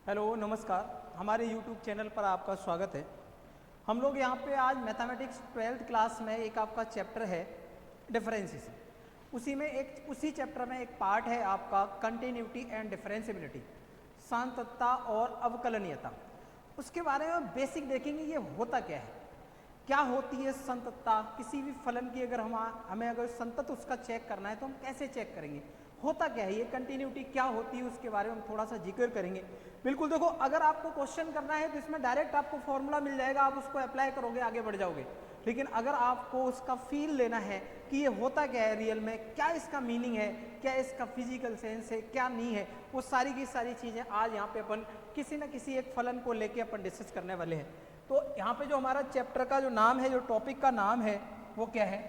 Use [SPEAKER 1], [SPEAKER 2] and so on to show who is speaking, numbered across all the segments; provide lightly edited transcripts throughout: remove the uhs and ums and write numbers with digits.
[SPEAKER 1] Hello नमस्कार, हमारे YouTube channel पर आपका स्वागत है। हम लोग यहाँ पे आज मैथमेटिक्स 12th क्लास में एक आपका चैप्टर है डिफरेंशिएशन। उसी चैप्टर में एक पार्ट है आपका कंटिन्यूटी एंड डिफरेंशिएबिलिटी, सांतत्ता और अवकलनीयता। उसके बारे में बेसिक देखेंगे ये होता क्या है, क्या होती है संततता। किसी भी फलन की अगर हमें अगर संतत उसका चेक करना है तो हम कैसे चेक करेंगे, होता क्या है, ये कंटिन्यूटी क्या होती है, उसके बारे में हम थोड़ा सा जिक्र करेंगे। बिल्कुल देखो, अगर आपको क्वेश्चन करना है तो इसमें डायरेक्ट आपको फॉर्मूला मिल जाएगा, आप उसको अप्लाई करोगे आगे बढ़ जाओगे। लेकिन अगर आपको उसका फील लेना है कि ये होता क्या है रियल में, क्या इसका मीनिंग है, क्या इसका फिजिकल सेंस है, क्या नहीं है, वो सारी की सारी चीज़ें आज यहाँ पे अपन किसी न किसी एक फलन को लेके अपन डिस्कस करने वाले हैं। तो यहाँ पे जो हमारा चैप्टर का जो नाम है, जो टॉपिक का नाम है वो क्या है,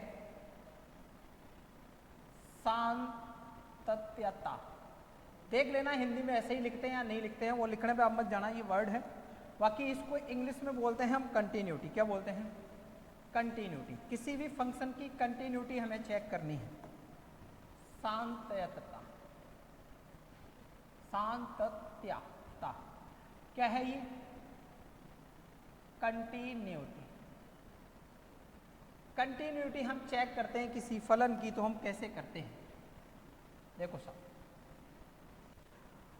[SPEAKER 1] सांतत्यता। देख लेना हिंदी में ऐसे ही लिखते हैं या नहीं लिखते हैं, वो लिखने पे आप मत जाना, ये वर्ड है। बाकी इसको इंग्लिश में बोलते हैं हम कंटिन्यूटी। क्या बोलते हैं? कंटिन्यूटी। किसी भी फंक्शन की कंटिन्यूटी हमें चेक करनी है। सांतत्यता, सांतत्यता क्या है ये? कंटिन्यूटी। कंटिन्यूटी हम चेक करते हैं किसी फलन की, तो हम कैसे करते हैं? देखो साहब,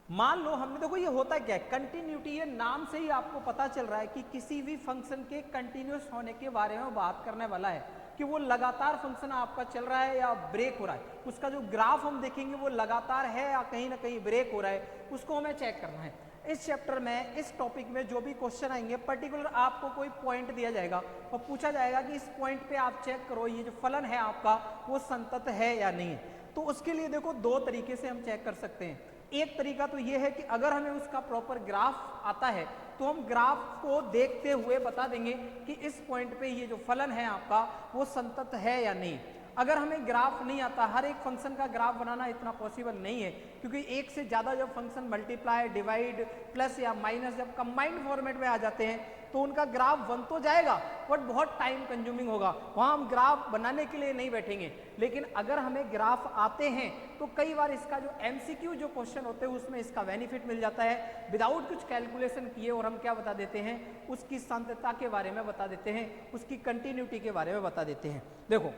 [SPEAKER 1] मान लो हमने, देखो ये होता क्या है कंटिन्यूटी, ये नाम से ही आपको पता चल रहा है कि किसी भी फंक्शन के कंटिन्यूस होने के बारे में बात करने वाला है, कि वो लगातार फंक्शन आपका चल रहा है या ब्रेक हो रहा है। उसका जो ग्राफ हम देखेंगे वो लगातार है या कहीं ना कहीं ब्रेक हो रहा है, उसको हमें चेक करना है। इस चैप्टर में, इस टॉपिक में जो भी क्वेश्चन आएंगे, पर्टिकुलर आपको कोई पॉइंट दिया जाएगा और पूछा जाएगा कि इस पॉइंट पे आप चेक करो ये जो फलन है आपका वो संतत है या नहीं है। तो उसके लिए देखो दो तरीके से हम चेक कर सकते हैं। एक तरीका तो ये है कि अगर हमें उसका प्रॉपर ग्राफ आता है तो हम ग्राफ को देखते हुए बता देंगे कि इस पॉइंट पे ये जो फलन है आपका वो संतत है या नहीं। अगर हमें ग्राफ नहीं आता, हर एक फंक्शन का ग्राफ बनाना इतना पॉसिबल नहीं है, क्योंकि एक से ज़्यादा जब फंक्शन मल्टीप्लाई, डिवाइड, प्लस या माइनस जब कंबाइंड फॉर्मेट में आ जाते हैं तो उनका ग्राफ बन तो जाएगा बट बहुत टाइम कंज्यूमिंग होगा, वहाँ हम ग्राफ बनाने के लिए नहीं बैठेंगे। लेकिन अगर हमें ग्राफ आते हैं तो कई बार इसका जो MCQ जो क्वेश्चन होते हैं उसमें इसका बेनिफिट मिल जाता है, विदाउट कुछ कैलकुलेशन किए, और हम क्या बता देते हैं, उसकी सांतत्ता के बारे में बता देते हैं, उसकी कंटिन्यूटी के बारे में बता देते हैं। देखो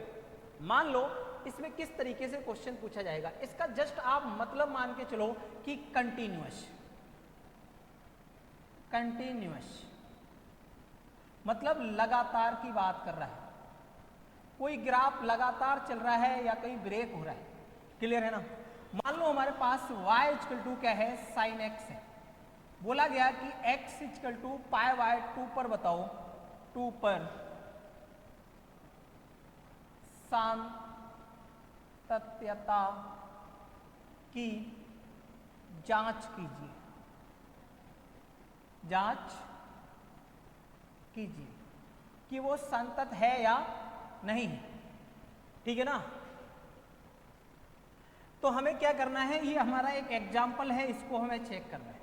[SPEAKER 1] मान लो इसमें किस तरीके से क्वेश्चन पूछा जाएगा, इसका जस्ट आप मतलब मान के चलो कि कंटिन्यूअस। कंटिन्यूअस मतलब लगातार की बात कर रहा है, कोई ग्राफ लगातार चल रहा है या कहीं ब्रेक हो रहा है। क्लियर है ना? मान लो हमारे पास y इक्वल टू क्या है, साइन x है। बोला गया कि x equal to pi by 2 पर बताओ, 2 पर सांतत्यता की जांच कीजिए। जांच कीजिए कि वो संतत है या नहीं है। ठीक है ना? तो हमें क्या करना है, ये हमारा एक एग्जाम्पल है, इसको हमें चेक करना है।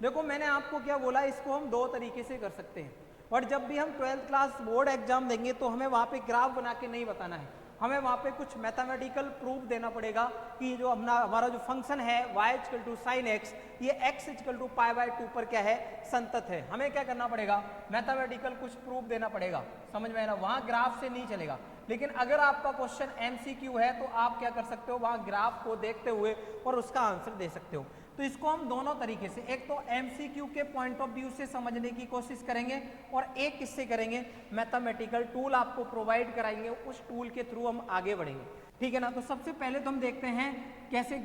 [SPEAKER 1] देखो मैंने आपको क्या बोला, इसको हम दो तरीके से कर सकते हैं। और जब भी हम 12th क्लास बोर्ड एग्जाम देंगे तो हमें वहाँ पे ग्राफ बना के नहीं बताना है, हमें वहाँ पे कुछ मैथमेटिकल प्रूफ देना पड़ेगा कि जो हमारा जो फंक्शन है y equal to sine x, ये x equal to pi by 2 पर क्या है, संतत है। हमें क्या करना पड़ेगा, मैथमेटिकल कुछ प्रूफ देना पड़ेगा। समझ में आया ना? वहाँ ग्राफ से नहीं चलेगा। लेकिन अगर आपका क्वेश्चन MCQ है तो आप क्या कर सकते हो, वहाँ ग्राफ को देखते हुए और उसका आंसर दे सकते हो। तो इसको हम दोनों तरीके से, एक तो MCQ के पॉइंट ऑफ व्यू से समझने की कोशिश करेंगे और एक किससे करेंगे, मैथमेटिकल टूल आपको प्रोवाइड कराएंगे, उस टूल के थ्रू हम आगे बढ़ेंगे। ठीक है ना? तो सबसे पहले तो हम देखते हैं कैसे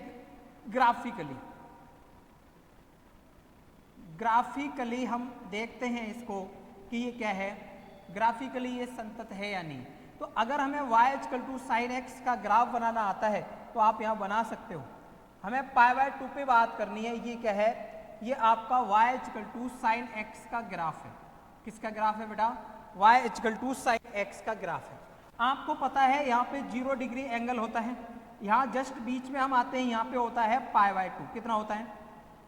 [SPEAKER 1] ग्राफिकली हम देखते हैं इसको कि ये क्या है, ग्राफिकली ये संतत है या नहीं। तो अगर हमें y equal to sine x का ग्राफ बनाना आता है तो आप यहाँ बना सकते हो। हमें पाई बाय 2 पे बात करनी है, ये क्या है, ये आपका y equal to sine x का ग्राफ है। किसका ग्राफ है बेटा? y equal to sine x का ग्राफ है। आपको पता है यहाँ पे 0 डिग्री एंगल होता है, यहाँ जस्ट बीच में हम आते हैं, यहाँ पे होता है पाई बाय 2। कितना होता है?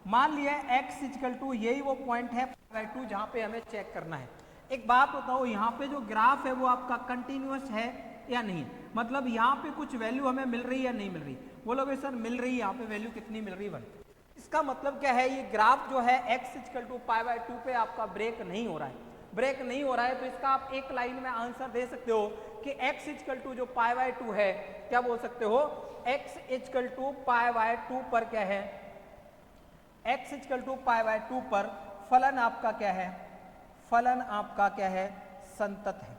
[SPEAKER 1] मान लिया x इक्वल टू, यही वो पॉइंट है पाई बाय 2 जहाँ पे हमें चेक करना है। एक बात बताओ, यहाँ पे जो ग्राफ है वो आपका कंटिन्यूअस है या नहीं, मतलब यहाँ पे कुछ वैल्यू हमें मिल रही है या नहीं मिल रही? बोलोगे सर मिल रही है, यहाँ पे वैल्यू कितनी मिल रही है? 1। इसका मतलब क्या है, ये ग्राफ जो है x equal to pi by 2 पे आपका ब्रेक नहीं हो रहा है, ब्रेक नहीं हो रहा है, तो इसका आप एक लाइन में आंसर दे सकते हो कि x इक्वल टू जो पाई बाय 2 है, क्या बोल सकते हो, x equal to pi by 2 पर क्या है, x equal to pi by 2 पर फलन आपका क्या है, फलन आपका क्या है, संतत है।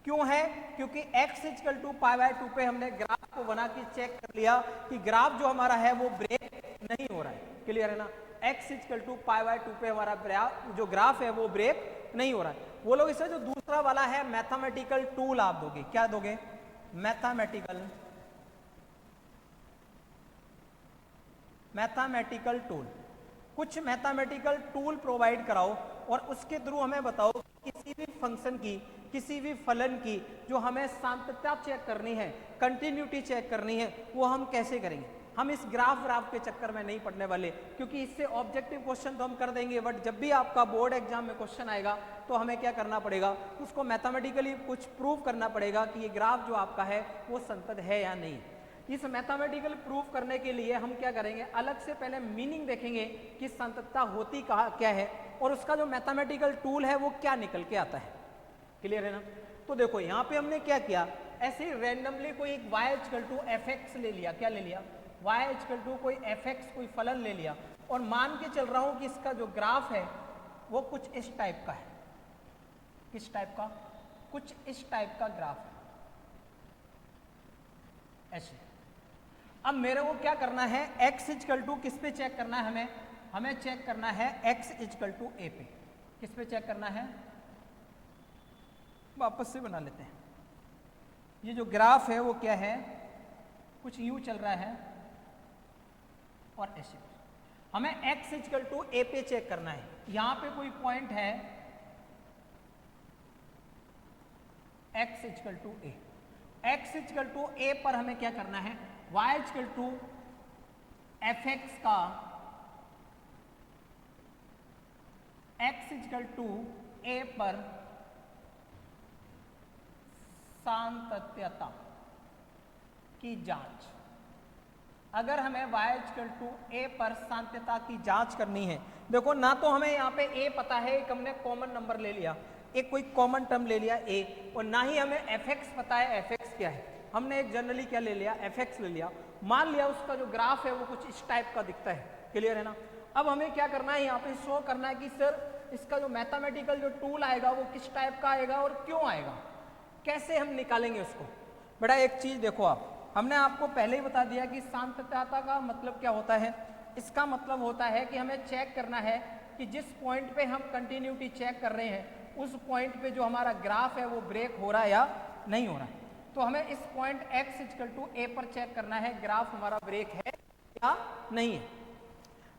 [SPEAKER 1] क्यों है, क्योंकि x equal to pi by 2 पे हमने ग्राफ को बना के चेक कर लिया कि ग्राफ जो हमारा है वो ब्रेक नहीं हो रहा है, क्लियर है ना, x equal to pi by 2 पे हमारा जो ग्राफ है वो ब्रेक नहीं हो रहा है। वो लोग इसे जो दूसरा वाला है मैथमेटिकल टूल आप दोगे, क्या दोगे, मैथमेटिकल टूल, कुछ मैथमेटिकल टूल प्रोवाइड कराओ और उसके थ्रू हमें बताओ किसी भी फंक्शन की, किसी भी फलन की जो हमें सांतत्य चेक करनी है, कंटिन्यूटी चेक करनी है, वो हम कैसे करेंगे। हम इस ग्राफ के चक्कर में नहीं पड़ने वाले, क्योंकि इससे ऑब्जेक्टिव क्वेश्चन तो हम कर देंगे, बट जब भी आपका बोर्ड एग्जाम में क्वेश्चन आएगा तो हमें क्या करना पड़ेगा, उसको मैथमेटिकली कुछ प्रूव करना पड़ेगा कि ये ग्राफ जो आपका है वो संतत है या नहीं। इस मैथमेटिकल प्रूफ करने के लिए हम क्या करेंगे, अलग से पहले मीनिंग देखेंगे कि संततता होती क्या है और उसका जो मैथमेटिकल टूल है वो क्या निकल के आता है, क्लियर है ना। तो देखो यहाँ पे हमने क्या किया, ऐसे ही रैंडमली कोई एक y equal to f x ले लिया, क्या ले लिया, y इक्वल टू कोई एफ एक्स कोई फलन ले लिया और मान के चल रहा हूं कि इसका जो ग्राफ है वो कुछ इस टाइप का है, किस टाइप का, कुछ इस टाइप का ग्राफ है ऐसे। अब मेरे को क्या करना है, x इक्वल टू किस पे चेक करना है, हमें चेक करना है x इक्वल टू a पे, किस पे चेक करना है, वापस से बना लेते हैं। ये जो ग्राफ है वो क्या है, कुछ यूं चल रहा है और ऐसे हमें x इक्वल टू a पे चेक करना है। यहां पे कोई पॉइंट है x equal to a, x equal to a पर हमें क्या करना है, y equal to f x का x इक्वल टू a पर सांतत्यता की जांच। अगर हमें y इक्वल टू a पर सांतत्यता की जांच करनी है, देखो ना तो हमें यहाँ पे a पता है, एक हमने कॉमन नंबर ले लिया, एक कोई कॉमन टर्म ले लिया a, और ना ही हमें fx पता है fx क्या है, हमने एक जनरली क्या ले लिया, fx ले लिया, मान लिया उसका जो ग्राफ है वो कुछ इस टाइप का दिखता है, क्लियर है ना। अब हमें क्या करना है, यहाँ पे शो करना है कि सर इसका जो मैथमेटिकल जो टूल आएगा वो किस टाइप का आएगा और क्यों आएगा, कैसे हम निकालेंगे उसको। बेटा एक चीज देखो आप, हमने आपको पहले ही बता दिया कि सांतत्यता का मतलब क्या होता है, इसका मतलब होता है कि हमें चेक करना है कि जिस पॉइंट पे हम कंटिन्यूटी चेक कर रहे हैं उस पॉइंट पे जो हमारा ग्राफ है वो ब्रेक हो रहा है या नहीं हो रहा है। तो हमें इस point x equal to a पर चेक करना है ग्राफ हमारा ब्रेक है या नहीं है।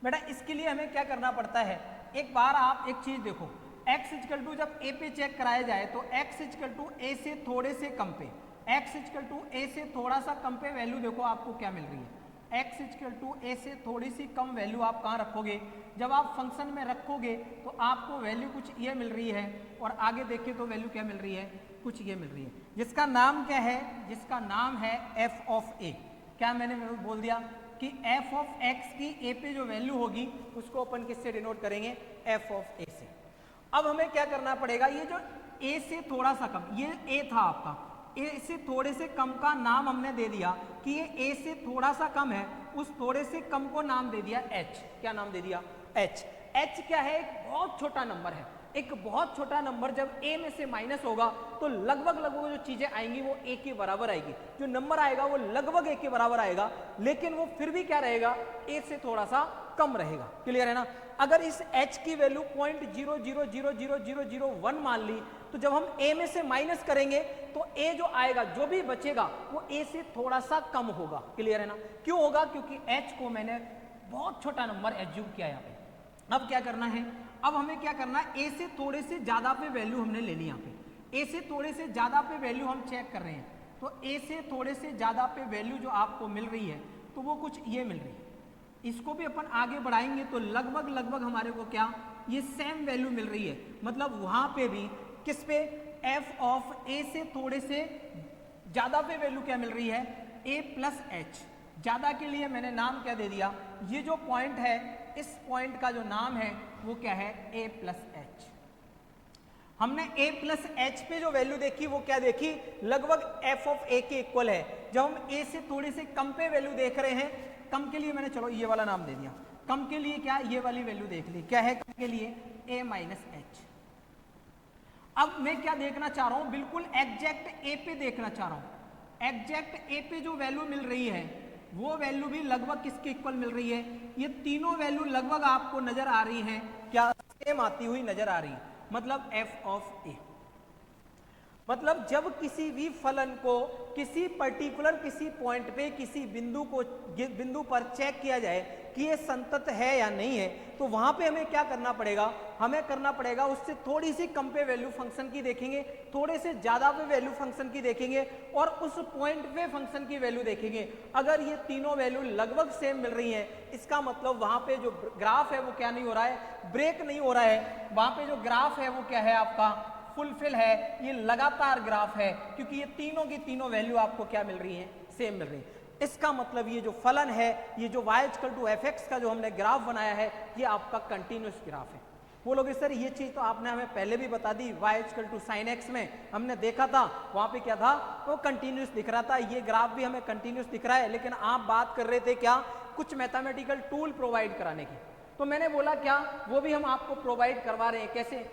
[SPEAKER 1] बेटा इसके लिए हमें क्या करना पड़ता है, एक बार आप एक चीज देखो, x इक्वल टू जब a पे चेक कराया जाए तो x इक्वल टू a से थोड़े से कम पे, x इक्वल टू a से थोड़ा सा कम पे वैल्यू देखो आपको क्या मिल रही है, x इक्वल टू a से थोड़ी सी कम वैल्यू आप कहाँ रखोगे, जब आप फंक्शन में रखोगे तो आपको वैल्यू कुछ ये मिल रही है और आगे देखिए तो वैल्यू क्या मिल रही है, कुछ ये मिल रही है, जिसका नाम क्या है, जिसका नाम है f ऑफ a। क्या मैंने बोल दिया कि f ऑफ x की a पे जो वैल्यू होगी उसको अपन किससे डिनोट करेंगे, f ऑफ a से। अब हमें क्या करना पड़ेगा, ये जो a से थोड़ा सा कम, ये a था आपका, a से थोड़े से कम का नाम हमने दे दिया कि ये a से थोड़ा सा कम है, उस थोड़े से कम को नाम दे दिया h। क्या नाम दे दिया, h। h क्या है, एक बहुत छोटा नंबर है, एक बहुत छोटा नंबर जब a में से माइनस होगा तो लगभग जो चीजें आएंगी वो a के बराबर आएगी, जो नंबर आएगा वो लगभग a के बराबर आएगा, लेकिन वो फिर भी क्या रहेगा, a से थोड़ा सा कम रहेगा, क्लियर है ना। अगर इस h की वैल्यू 0.00000001 मान ली तो जब हम a में से माइनस करेंगे तो a जो आएगा, जो भी बचेगा वो a से थोड़ा सा कम होगा, क्लियर है ना। क्यों होगा, क्योंकि h को मैंने बहुत छोटा नंबर एज्यूम किया यहाँ पे। अब क्या करना है, अब हमें क्या करना है, a से थोड़े से ज्यादा पे वैल्यू हमने ले ली यहाँ पे, a से थोड़े से ज्यादा पे वैल्यू हम चेक कर रहे हैं, तो a से थोड़े से ज्यादा पे वैल्यू जो आपको मिल रही है तो वो कुछ ये मिल रही है, इसको भी अपन आगे बढ़ाएंगे तो लगभग हमारे को क्या, ये सेम वैल्यू मिल रही है, मतलब वहां पे भी किस पे, f ऑफ a से थोड़े से ज्यादा पे वैल्यू क्या मिल रही है, a प्लस h। ज्यादा के लिए मैंने नाम क्या दे दिया, ये जो पॉइंट है इस पॉइंट का जो नाम है वो क्या है, a प्लस एच। हमने a प्लस एच पे जो वैल्यू देखी वो क्या देखी, लगभग f ऑफ a के इक्वल है। जब हम a से थोड़े से कम पे वैल्यू देख रहे हैं, कम के लिए मैंने चलो ये वाला नाम दे दिया, कम के लिए क्या ये वाली वैल्यू देख ली, क्या है कम के लिए a माइनस एच। अब मैं क्या देखना चाह रहा हूं, बिल्कुल एग्जैक्ट a पे देखना चाह रहा हूं। एग्जैक्ट a पे जो वैल्यू मिल रही है वो वैल्यू भी लगभग किसके इक्वल मिल रही है, ये तीनों वैल्यू लगभग आपको नजर आ रही हैं, क्या सेम आती हुई नजर आ रही है, मतलब f ऑफ a। मतलब जब किसी भी फलन को किसी पर्टिकुलर किसी पॉइंट पे किसी बिंदु पर चेक किया जाए कि ये संतत है या नहीं है, तो वहां पे हमें क्या करना पड़ेगा, हमें करना पड़ेगा उससे थोड़ी सी कम पे वैल्यू फंक्शन की देखेंगे, थोड़े से ज्यादा पे वैल्यू फंक्शन की देखेंगे और उस पॉइंट पे फंक्शन की वैल्यू देखेंगे। अगर ये तीनों वैल्यू लगभग सेम मिल रही है, इसका मतलब वहां पे जो ग्राफ है वो क्या नहीं हो रहा है, ब्रेक नहीं हो रहा है, वहां पे जो ग्राफ है वो क्या है आपका फुलफिल है, ये लगातार ग्राफ है, क्योंकि ये तीनों की तीनों वैल्यू आपको क्या मिल रही है, सेम मिल रही है। इसका मतलब ये जो फलन है, ये जो y equal to f x का जो हमने ग्राफ बनाया है, ये आपका कंटिन्यूस ग्राफ है। बोलोगे सर ये चीज तो आपने हमें पहले भी बता दी, y equal to sine x में हमने देखा था, वहां पे क्या था, वो कंटिन्यूस दिख रहा था, ये ग्राफ भी हमें कंटिन्यूस दिख रहा है, लेकिन आप बात कर रहे थे क्या, कुछ मैथमेटिकल टूल प्रोवाइड कराने की। तो मैंने बोला क्या, वो भी हम आपको प्रोवाइड करवा रहे हैं। कैसे,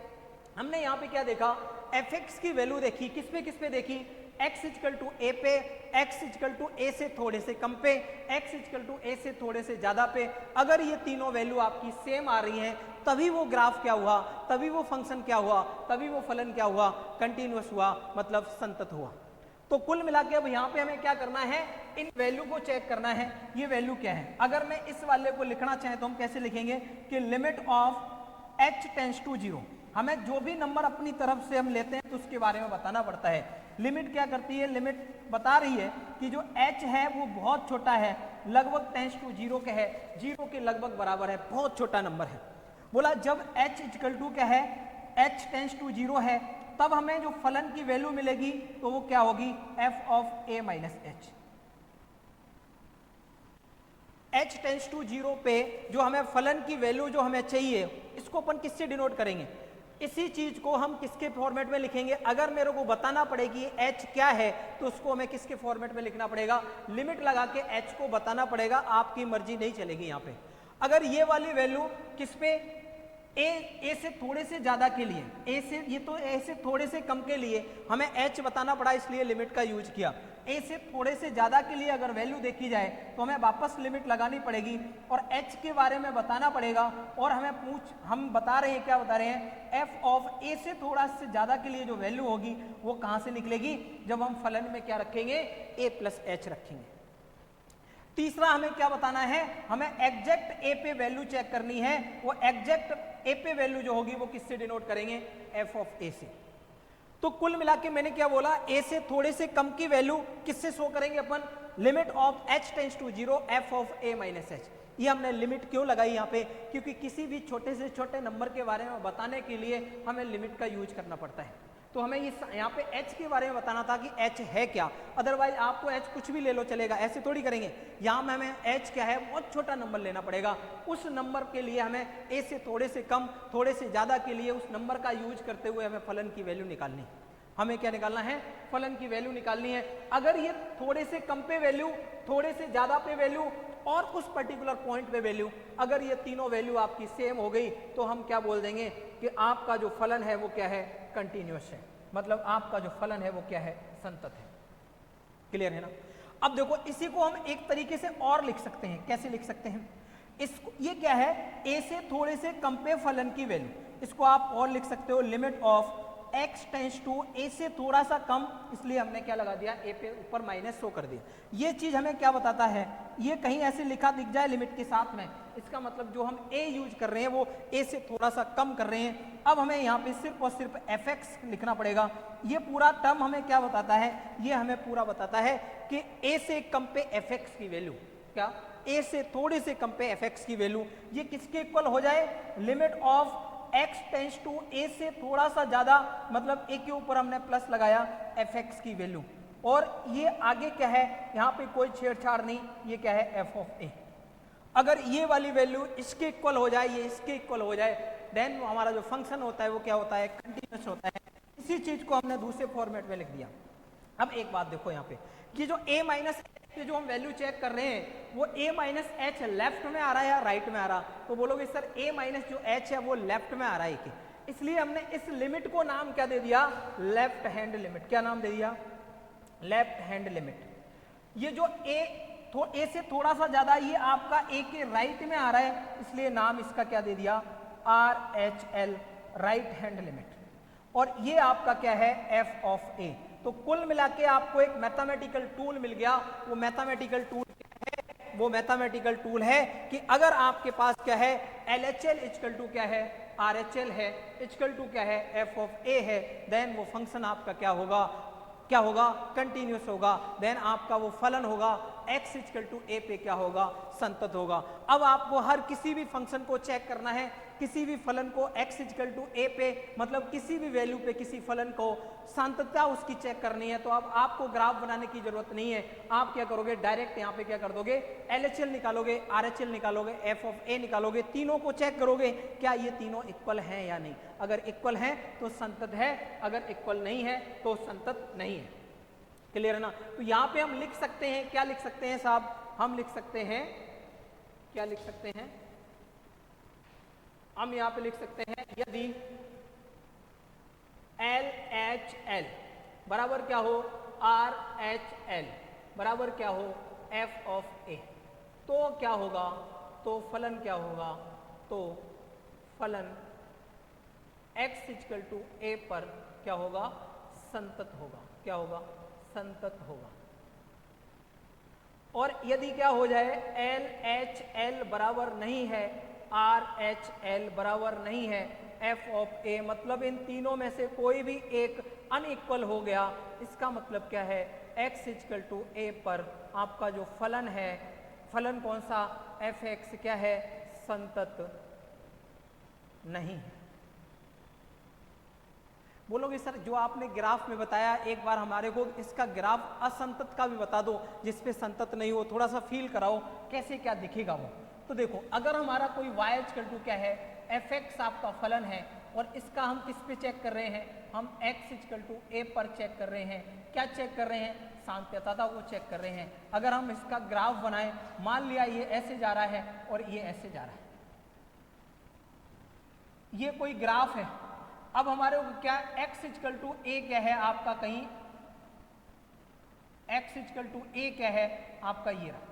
[SPEAKER 1] हमने यहाँ पे क्या देखा, एफ एक्स की वैल्यू देखी, किस पे देखी, x इक्वल टू ए पे, x इक्वल टू ए से थोड़े से कम पे, x इक्वल टू ए से थोड़े से ज्यादा पे। अगर ये तीनों वैल्यू आपकी सेम आ रही हैं, तभी वो ग्राफ क्या हुआ, तभी वो फंक्शन क्या हुआ, तभी वो फलन क्या हुआ, कंटिन्यूअस हुआ, मतलब संतत हुआ। तो कुल मिला के अब यहाँ पे हमें क्या करना है, इन वैल्यू को चेक करना है, ये वैल्यू क्या है। अगर मैं इस वाले को लिखना चाहें तो हम कैसे लिखेंगे कि limit of h tends to 0। हमें जो भी नंबर अपनी तरफ से हम लेते हैं तो उसके बारे में बताना पड़ता है। लिमिट क्या करती है, लिमिट बता रही है कि जो h है वो बहुत छोटा है, लगभग टेंड्स टू 0 के है, 0 के लगभग बराबर है, बहुत छोटा नंबर है। बोला जब h इक्वल टू क्या है, h टेंड्स टू 0 है, तब हमें जो फलन की वैल्यू मिलेगी तो वो क्या होगी, f of a minus h. h tends to 0 पे जो हमें फलन की वैल्यू जो हमें चाहिए, इसको अपन किससे डिनोट करेंगे, इसी चीज को हम किसके फॉर्मेट में लिखेंगे। अगर मेरे को बताना पड़ेगी h क्या है तो उसको हमें किसके फॉर्मेट में लिखना पड़ेगा, लिमिट लगा के h को बताना पड़ेगा, आपकी मर्जी नहीं चलेगी यहाँ पे। अगर ये वाली वैल्यू किस पे, a से थोड़े से ज्यादा के लिए, a से थोड़े से कम के लिए हमें h बताना पड़ा, इसलिए लिमिट का यूज किया। a से थोड़े से ज्यादा के लिए अगर वैल्यू देखी जाए तो हमें वापस लिमिट लगानी पड़ेगी और h के बारे में बताना पड़ेगा। और हम बता रहे हैं, क्या बता रहे हैं, f ऑफ a से थोड़ा से ज्यादा के लिए जो वैल्यू होगी वो कहां से निकलेगी, जब हम फलन में क्या रखेंगे, a प्लस एच रखेंगे। तीसरा हमें क्या बताना है, हमें एग्जैक्ट a पे वैल्यू चेक करनी है, वो एग्जैक्ट a पे वैल्यू जो होगी वो किससे डिनोट करेंगे, f ऑफ a से। तो कुल मिला के मैंने क्या बोला, a से थोड़े से कम की वैल्यू किससे शो करेंगे अपन, limit of h tends to 0 f of a minus H. ये हमने लिमिट क्यों लगाई यहाँ पे, क्योंकि किसी भी छोटे से छोटे नंबर के बारे में बताने के लिए हमें लिमिट का यूज करना पड़ता है। तो हमें यहाँ पे h के बारे में बताना था कि h है क्या, अदरवाइज आपको h कुछ भी ले लो चलेगा, ऐसे थोड़ी करेंगे। यहाँ में हमें h क्या है, बहुत छोटा नंबर लेना पड़ेगा, उस नंबर के लिए हमें a से थोड़े से कम थोड़े से ज्यादा के लिए उस नंबर का यूज करते हुए हमें फलन की वैल्यू निकालनी है। हमें क्या निकालना है, फलन की वैल्यू निकालनी है। अगर ये थोड़े से कम पे वैल्यू, थोड़े से ज्यादा पे वैल्यू और उस पर्टिकुलर पॉइंट पे वैल्यू, अगर ये तीनों वैल्यू आपकी सेम हो गई तो हम क्या बोल देंगे कि आपका जो फलन है वो क्या है, कंटिन्यूअस है, मतलब आपका जो फलन है वो क्या है, संतत है। क्लियर है ना। अब देखो इसी को हम एक तरीके से और लिख सकते हैं, कैसे लिख सकते हैं, इसको, ये क्या है, a से थोड़े से कम पे फलन की वैल्यू, इसको आप और लिख सकते हो limit of x tends to a से थोड़ा सा कम, इसलिए हमने क्या लगा दिया, a पे ऊपर माइनस शो कर दिया। ये चीज हमें क्या बताता है, ये कहीं ऐसे लिखा दिख जाए लिमिट के साथ में, इसका मतलब जो हम a यूज कर रहे हैं वो a से थोड़ा सा कम कर रहे हैं। अब हमें यहाँ पे सिर्फ और सिर्फ fx लिखना पड़ेगा। ये पूरा टर्म हमें क्या बताता है, ये हमें पूरा बताता है कि a से कम पे fx की वैल्यू, क्या a से थोड़े से कम पे fx की वैल्यू, ये किसके इक्वल हो जाए, limit of x tends to a से थोड़ा सा ज्यादा, मतलब a के ऊपर हमने प्लस लगाया fx की वैल्यू, और ये आगे क्या है, यहाँ पे कोई छेड़छाड़ नहीं, ये क्या है एफ ऑफ ए। अगर ये वाली वैल्यू इसके इक्वल हो जाए, ये इसके इक्वल हो जाए, देन हमारा जो फंक्शन होता है वो क्या होता है, कंटिन्यूस होता है। इसी चीज को हमने दूसरे फॉर्मेट में लिख दिया। अब एक बात देखो यहाँ पे कि जो a माइनस एच पे जो हम वैल्यू चेक कर रहे हैं वो a माइनस एच लेफ्ट में आ रहा है या राइट में आ रहा, तो बोलोगे सर a माइनस जो h है वो लेफ्ट में आ रहा है कि, इसलिए हमने इस लिमिट को नाम क्या दे दिया, लेफ्ट हैंड लिमिट। क्या नाम दे दिया, लेफ्ट हैंड लिमिट। ये जो a से थोड़ा सा ज्यादा, ये आपका a के राइट में आ रहा है, इसलिए नाम इसका क्या दे दिया, RHL, राइट हैंड लिमिट। और ये आपका क्या है, f ऑफ a। तो कुल मिला के आपको एक मैथमेटिकल टूल मिल गया। वो मैथमेटिकल टूल क्या है, वो मैथमेटिकल टूल है कि अगर आपके पास क्या है, LHL इक्वल टू क्या है, RHL है, इक्वल टू क्या है, f ऑफ a है, देन वो फंक्शन आपका क्या होगा, क्या होगा, कंटिन्यूस होगा। देन आपका वो फलन होगा x इक्वल टू a पे क्या होगा, संतत होगा। अब आपको हर किसी भी फंक्शन को चेक करना है, किसी भी फलन को x इक्वल टू a पे, मतलब किसी भी वैल्यू पे किसी फलन को संततता उसकी चेक करनी है, तो अब आपको ग्राफ बनाने की जरूरत नहीं है। आप क्या करोगे, डायरेक्ट यहाँ पे क्या कर दोगे, LHL निकालोगे, RHL निकालोगे, f ऑफ a निकालोगे, तीनों को चेक करोगे क्या ये तीनों इक्वल हैं या नहीं। अगर इक्वल हैं तो संतत है, अगर इक्वल नहीं है तो संतत नहीं है। क्लियर है ना। तो यहाँ पे हम लिख सकते हैं, क्या लिख सकते हैं साहब, हम लिख सकते हैं, क्या लिख सकते हैं, हम यहाँ पे लिख सकते हैं यदि LHL बराबर क्या हो, RHL बराबर क्या हो, f ऑफ a, तो क्या होगा, तो फलन क्या होगा, तो फलन x इक्वल टू a पर क्या होगा, संतत होगा। क्या होगा, संतत होगा। और यदि क्या हो जाए, LHL बराबर नहीं है, RHL बराबर नहीं है, f ऑफ a, मतलब इन तीनों में से कोई भी एक अनइक्वल हो गया, इसका मतलब क्या है, x इक्वल टू a पर आपका जो फलन है, फलन कौन सा, fx क्या है, संतत नहीं है। बोलोगे सर जो आपने ग्राफ में बताया, एक बार हमारे को इसका ग्राफ असंतत का भी बता दो जिसपे संतत नहीं हो, थोड़ा सा फील कराओ कैसे क्या दिखेगा वो। तो देखो अगर हमारा कोई y इक्वल टू क्या है, fx आपका फलन है, और इसका हम किस पे चेक कर रहे हैं, हम x इक्वल टू a पर चेक कर रहे हैं। क्या चेक कर रहे हैं, सांतत्यता को चेक कर रहे हैं। अगर हम इसका ग्राफ बनाएं, मान लिया ये ऐसे जा रहा है और ये ऐसे जा रहा है, ये कोई ग्राफ है। अब हमारे को क्या, x इक्वल टू a क्या है आपका, कहीं x इक्वल टू a क्या है आपका, ये रहा।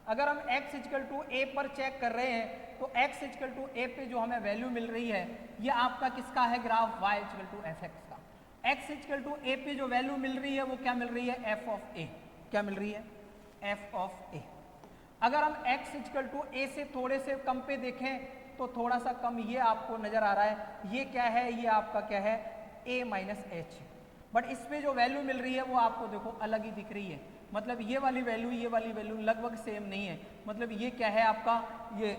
[SPEAKER 1] अगर हम x इक्वल टू a पर चेक कर रहे हैं तो x इक्वल टू a पे जो हमें वैल्यू मिल रही है, ये आपका किसका है graph, y equal to fx का। x इक्वल टू a पे जो वैल्यू मिल रही है वो क्या मिल रही है, f ऑफ a। क्या मिल रही है, f ऑफ a। अगर हम x इक्वल टू a से थोड़े से कम पे देखें तो थोड़ा सा कम ये आपको नजर आ रहा है, ये क्या है, ये आपका क्या है, a माइनस एच। बट इस पे जो वैल्यू मिल रही है वो आपको देखो अलग ही दिख रही है, मतलब ये वाली वैल्यू लगभग सेम नहीं है, मतलब ये क्या है आपका, ये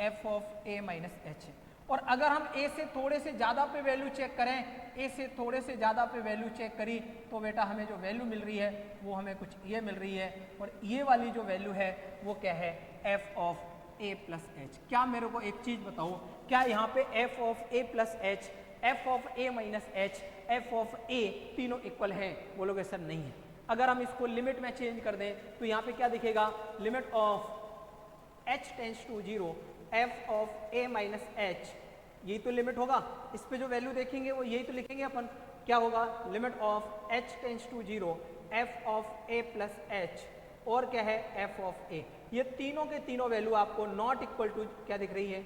[SPEAKER 1] f of a minus H है। और अगर हम a से थोड़े से ज़्यादा पे वैल्यू चेक करें, a से थोड़े से ज़्यादा पे वैल्यू चेक करी तो बेटा हमें जो वैल्यू मिल रही है वो हमें कुछ ये मिल रही है, और ये वाली जो वैल्यू है वो क्या है, f of a plus H. क्या मेरे को एक चीज़ बताओ, क्या यहाँ पे f of a plus H, f of a minus H, f of a तीनों इक्वल हैं, बोलोगे सर नहीं है। अगर हम इसको लिमिट में चेंज कर दें तो यहाँ पे क्या दिखेगा, limit of h tends to 0 f of a minus h, यही तो लिमिट होगा। इस पे जो वैल्यू देखेंगे वो यही तो लिखेंगे अपन, क्या होगा, limit of h tends to 0 f of a plus h, और क्या है, f ऑफ a। ये तीनों के तीनों वैल्यू आपको नॉट इक्वल टू क्या दिख रही है,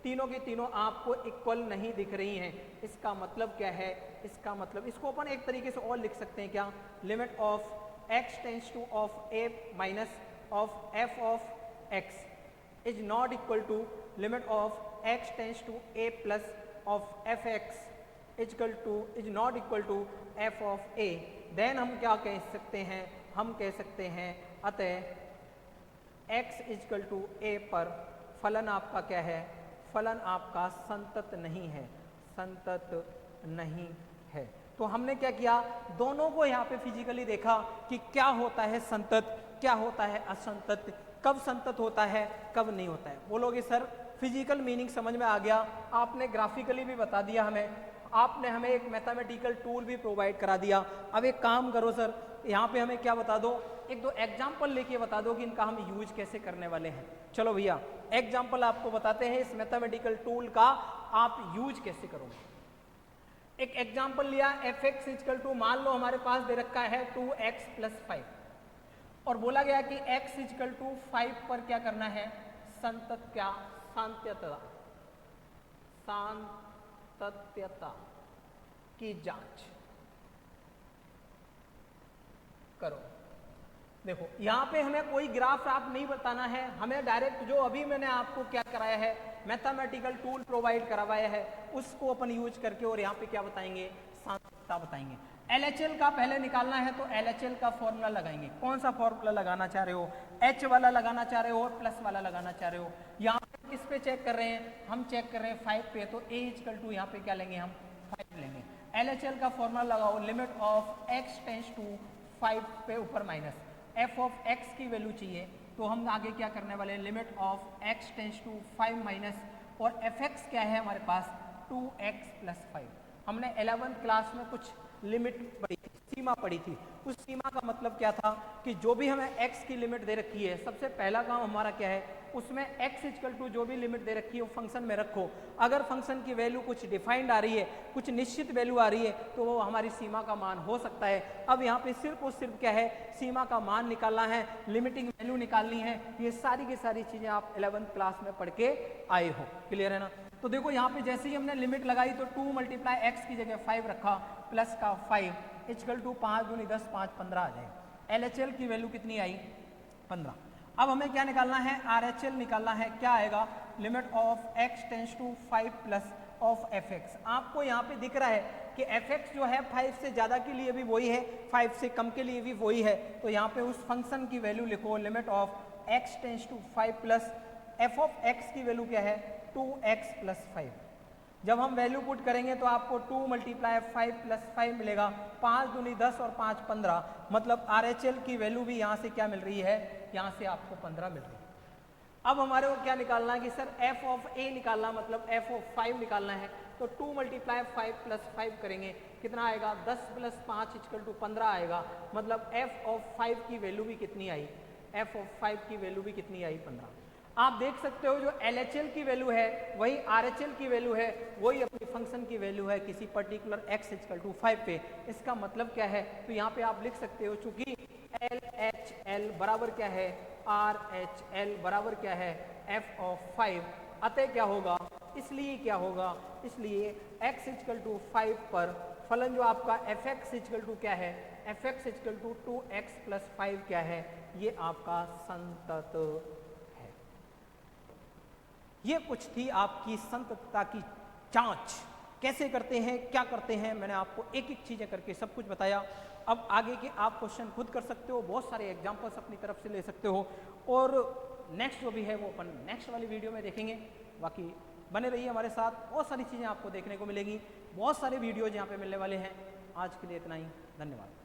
[SPEAKER 1] तीनों की तीनों आपको इक्वल नहीं दिख रही हैं। इसका मतलब क्या है, इसका मतलब इसको अपन एक तरीके से और लिख सकते हैं, क्या, limit of x tends to of a minus of f of x is not equal to limit of x tends to a plus of fx is not equal to f of a। Then हम क्या कह सकते हैं, हम कह सकते हैं अतः x इक्वल टू a पर फलन आपका क्या है, फलन आपका संतत नहीं है, संतत नहीं है। तो हमने क्या किया, दोनों को यहाँ पे फिजिकली देखा कि क्या होता है संतत, क्या होता है असंतत, कब संतत होता है कब नहीं होता है। बोलोगे सर फिजिकल मीनिंग समझ में आ गया, आपने ग्राफिकली भी बता दिया हमें, आपने हमें एक मैथमेटिकल टूल भी प्रोवाइड करा दिया। अब एक काम करो सर, यहाँ पे हमें क्या बता दो, एक दो एग्जाम्पल लेके बता दो कि इनका हम यूज कैसे करने वाले हैं। चलो भैया एग्जाम्पल आपको बताते हैं इस मैथमेटिकल टूल का आप यूज कैसे करोगे। एक एग्जाम्पल लिया एफ एक्स इजकल टू, मान लो हमारे पास दे रखा है 2x + 5 और बोला गया कि x इजकल टू 5 पर क्या करना है, संतत क्या सांत्यता, सांतत्यता की जांच करो। देखो यहाँ पे हमें कोई ग्राफ आप नहीं बताना है, हमें डायरेक्ट जो अभी मैंने आपको क्या कराया है मैथमेटिकल टूल प्रोवाइड करवाया है उसको अपन यूज करके और यहाँ पे क्या बताएंगे, सांतत्यता बताएंगे। LHL का पहले निकालना है तो LHL का फॉर्मूला लगाएंगे। कौन सा फॉर्मूला लगाना चाह रहे हो, H वाला लगाना चाह रहे हो और प्लस वाला लगाना चाह रहे हो। यहाँ पे किस पे चेक कर रहे हैं, हम चेक कर रहे हैं 5 पे, तो A इजकल टू यहाँ पे क्या लेंगे हम 5 लेंगे। LHL का फॉर्मूला लगाओ, limit of x tends to 5 पे ऊपर माइनस f ऑफ x की वैल्यू चाहिए, तो हम आगे क्या करने वाले हैं, limit of x tends to 5 minus और fx क्या है हमारे पास 2x + 5। हमने 11th क्लास में कुछ लिमिट पढ़ी थी, सीमा पढ़ी थी, उस सीमा का मतलब क्या था कि जो भी हमें x की लिमिट दे रखी है सबसे पहला काम हमारा क्या है, उसमें x इजकल टू जो भी लिमिट दे रखी है वो फंक्शन में रखो। अगर फंक्शन की वैल्यू कुछ डिफाइंड आ रही है, कुछ निश्चित वैल्यू आ रही है तो वो हमारी सीमा का मान हो सकता है। अब यहाँ पे सिर्फ और सिर्फ क्या है, सीमा का मान निकालना है, लिमिटिंग वैल्यू निकालनी है। ये सारी की सारी चीजें आप 11th क्लास में पढ़ के आए हो, क्लियर है ना। तो देखो यहाँ पे जैसे ही हमने लिमिट लगाई तो 2 × x की जगह 5 रखा, प्लस का 5 इजकल टू 5 × 10 5 15 आ जाएगा। LHL की वैल्यू कितनी आई 15। अब हमें क्या निकालना है, RHL निकालना है, क्या आएगा, limit of x tends to 5 plus of fx। आपको यहाँ पे दिख रहा है कि fx जो है 5 से ज़्यादा के लिए भी वही है, 5 से कम के लिए भी वही है, तो यहाँ पे उस फंक्शन की वैल्यू लिखो, limit of x tends to 5 plus f of x की वैल्यू क्या है 2x + 5। जब हम वैल्यू पुट करेंगे तो आपको 2 × 5 + 5 मिलेगा, 5 दूनी 10 और 5 15, मतलब RHL की वैल्यू भी यहाँ से क्या मिल रही है, यहाँ से आपको 15 मिल रही है। अब हमारे को क्या निकालना है कि सर f ऑफ a निकालना, मतलब f ऑफ 5 निकालना है, तो 2 × 5 + 5 करेंगे, कितना आएगा 10 + 5 इजकल टू 15 आएगा, मतलब f ऑफ 5 की वैल्यू भी कितनी आई, f ऑफ 5 की वैल्यू भी कितनी आई 15। आप देख सकते हो जो LHL की वैल्यू है वही RHL की वैल्यू है, वही अपनी फंक्शन की वैल्यू है किसी पर्टिकुलर x इजकल टू 5 पे। इसका मतलब क्या है, तो यहाँ पे आप लिख सकते हो चूंकि LHL बराबर क्या है, RHL बराबर क्या है f ऑफ 5, अतः क्या होगा, इसलिए क्या होगा, इसलिए x इजकल टू 5 पर फलन जो आपका fx इजकल टू क्या है, fx इजकल टू 2x + 5 क्या है, ये आपका संतत है। ये कुछ थी आपकी संततता की जांच, कैसे करते हैं, क्या करते हैं, मैंने आपको एक एक चीजें करके सब कुछ बताया। अब आगे के आप क्वेश्चन खुद कर सकते हो, बहुत सारे एग्जांपल्स अपनी तरफ से ले सकते हो, और नेक्स्ट जो भी है वो अपन नेक्स्ट वाली वीडियो में देखेंगे। बाकी बने रहिए हमारे साथ, बहुत सारी चीज़ें आपको देखने को मिलेंगी, बहुत सारे वीडियोज यहाँ पे मिलने वाले हैं। आज के लिए इतना ही, धन्यवाद।